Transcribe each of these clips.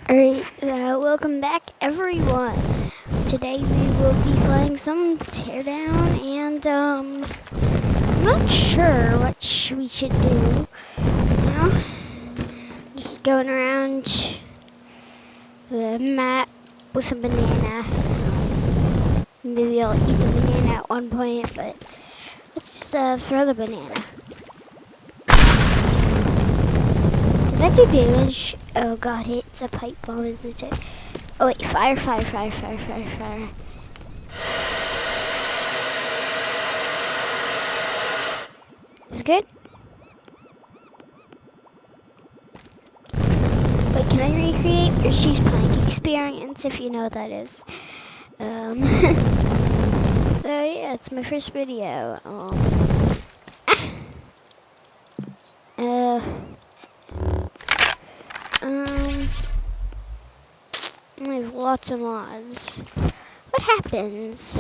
Alright, welcome back everyone. Today we will be playing some Teardown and I'm not sure what we should do. Just going around the map with a banana. Maybe I'll eat the banana at one point, but let's just throw the banana. Did that do damage? Oh god, it's a pipe bomb, isn't it? Oh wait, fire. Is it good? Wait, can I recreate your cheese plank experience, if you know what that is? So yeah, it's my first video. I have lots of mods. What happens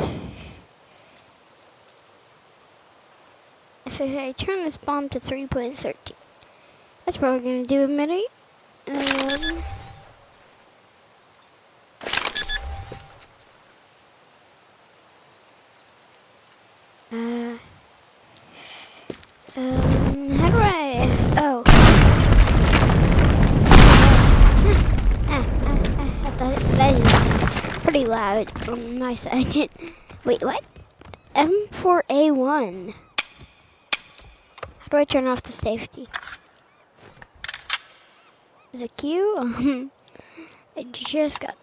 if I turn this bomb to 3.13? That's probably gonna do a minute. How do I? Oh. That is pretty loud on my side. Wait, what? M4A1. How do I turn off the safety? Is it Q? I just got.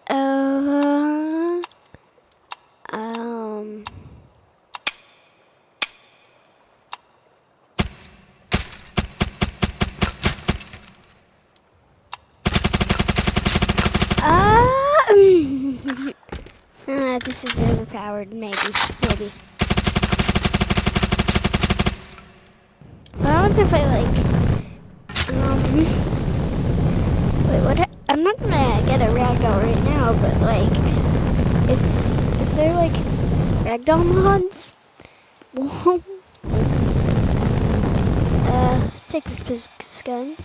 This is overpowered, maybe. But I wonder if I wait, what? I'm not gonna get a ragdoll right now, but like, is there like ragdoll mods? Take this gun.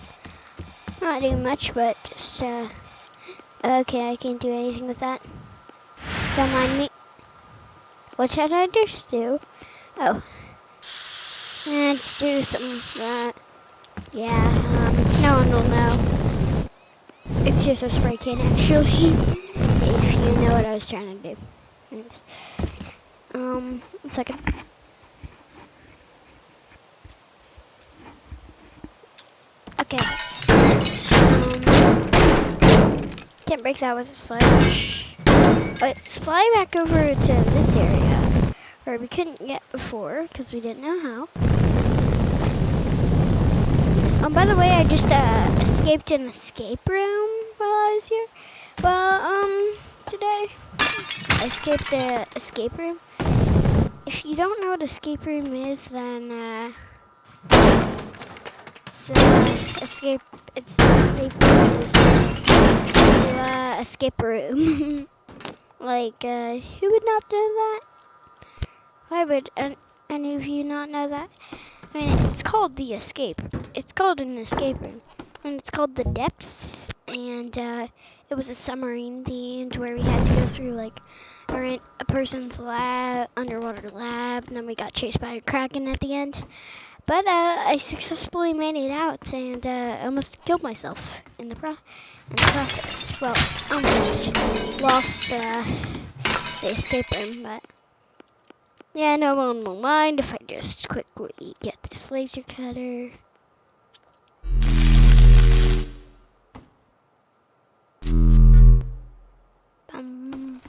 Not doing much, but just okay, I can't do anything with that. Don't mind me. What should I just do? Oh. Let's do some yeah, no one will know. It's just a spray can, actually. If you know what I was trying to do. Anyways. 1 second. Okay. Can't break that with a sledge. Let's fly back over to this area where we couldn't get before because we didn't know how. By the way, I just escaped an escape room while I was here. Well, today I escaped the escape room. If you don't know what escape room is, then it's the escape room is escape room. Like, who would not know that? Why would any of you not know that? I mean, it's called the escape. It's called an escape room. And it's called the Depths. And, it was a submarine themed where we had to go through, like, a person's lab, underwater lab. And then we got chased by a kraken at the end. But, I successfully made it out and, almost killed myself in the process. Well, almost lost, the escape room, but yeah, no one will mind if I just quickly get this laser cutter. Done.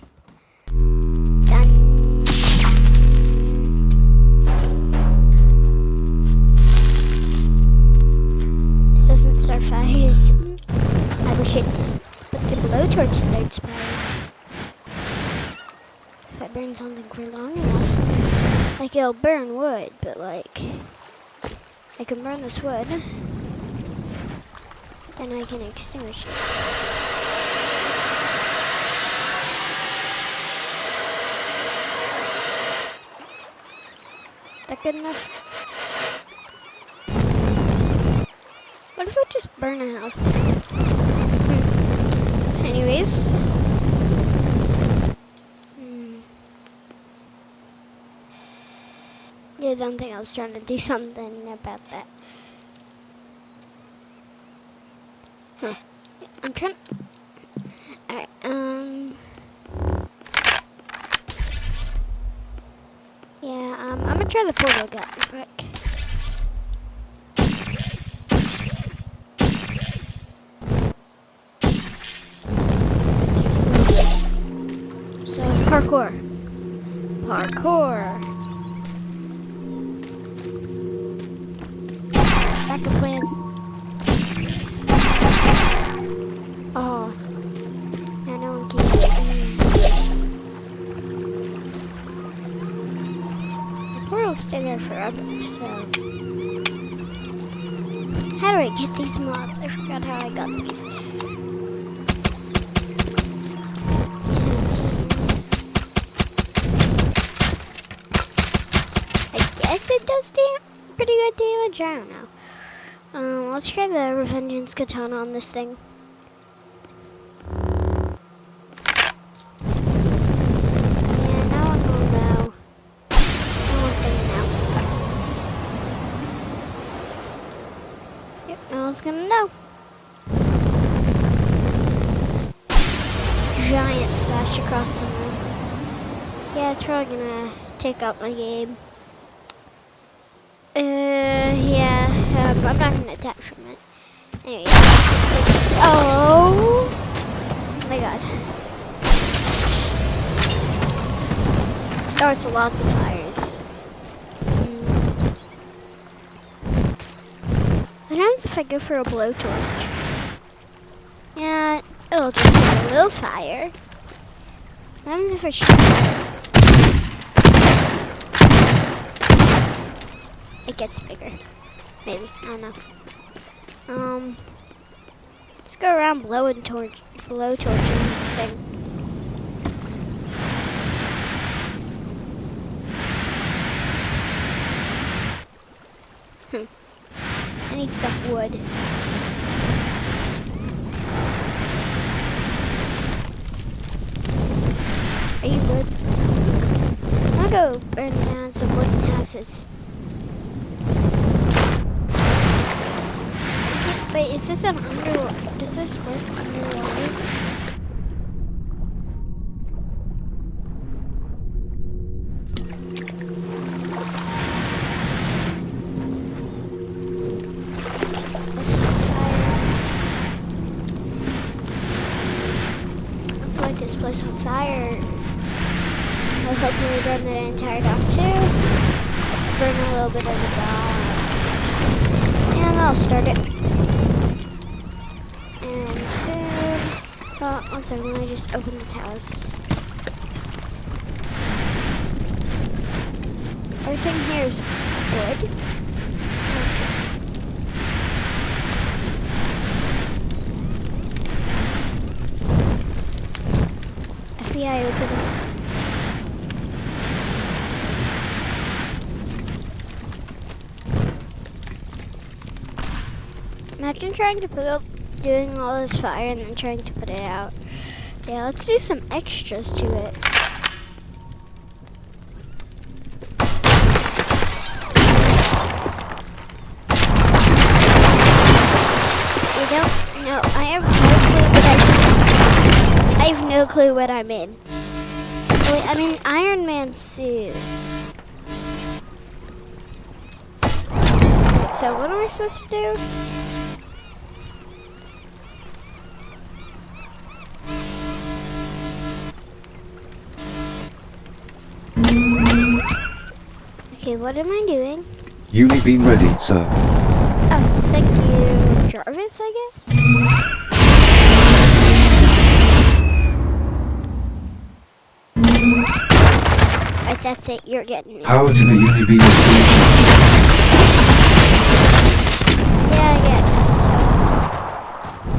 This doesn't start fires. I wish it, but the blowtorch starts fires. If I burn something for long enough, like it'll burn wood, but like I can burn this wood, then I can extinguish it. That good enough? What if I just burn a house? don't think I was trying to do something about that. Huh. I'm trying. Alright, yeah, I'm gonna try the portal gun quick. So, parkour. Parkour. Backup plan. Oh. Yeah, no one can get in. The portal will stay there forever, so. How do I get these mods? I forgot how I got these. 17. I guess it does pretty good damage. I don't know. Let's try the Revengeance Katana on this thing. Yeah, no one will know. No one's gonna know. Yep, no one's gonna know. Giant slash across the room. Yeah, it's probably gonna take up my game. Yeah, I'm not gonna attack from it. Anyway, oh my god. Starts lots of fires. What happens if I go for a blowtorch? Yeah, it'll just start a little fire. What happens if I shoot? It gets bigger. Maybe. I don't know. Let's go around blow torching the thing. I need some wood. Are you good? I'll go burn down some wooden houses. Wait, is this an underwater? Does this work underwater? Let's light this place on fire. I'll hopefully burn the entire dock too. Let's burn a little bit of the dock. And I'll start it. And soon, well, one second, let me just open this house. Everything here is wood. FBI, open it. Imagine trying to put up, doing all this fire and then trying to put it out. Yeah, let's do some extras to it. You don't know, I have no clue what I'm in. Wait, I'm in Iron Man suit. So what am I supposed to do? Okay, what am I doing? Uni beam ready, sir. Oh, thank you, Jarvis, I guess? Right, that's it, you're getting it. Power to the uni beam installation. Yeah, I guess.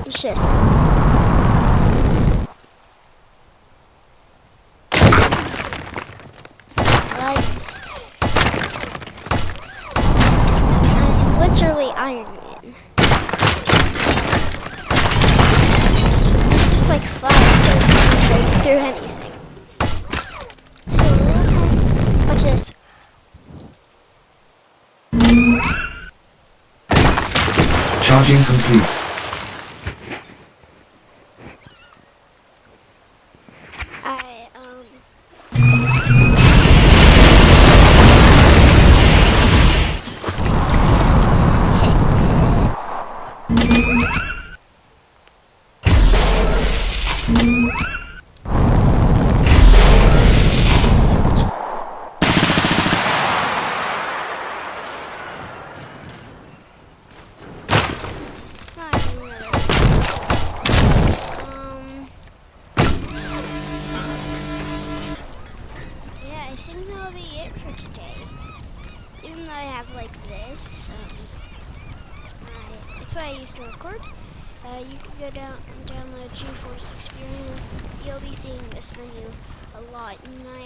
It's just... lights. I'm literally Iron Man. Just like fire, but it's not break through anything. So, watch this. Staging complete. I think that'll be it for today. Even though I have like this, it's why I used to record. You can go down and download GeForce Experience. You'll be seeing this menu a lot in my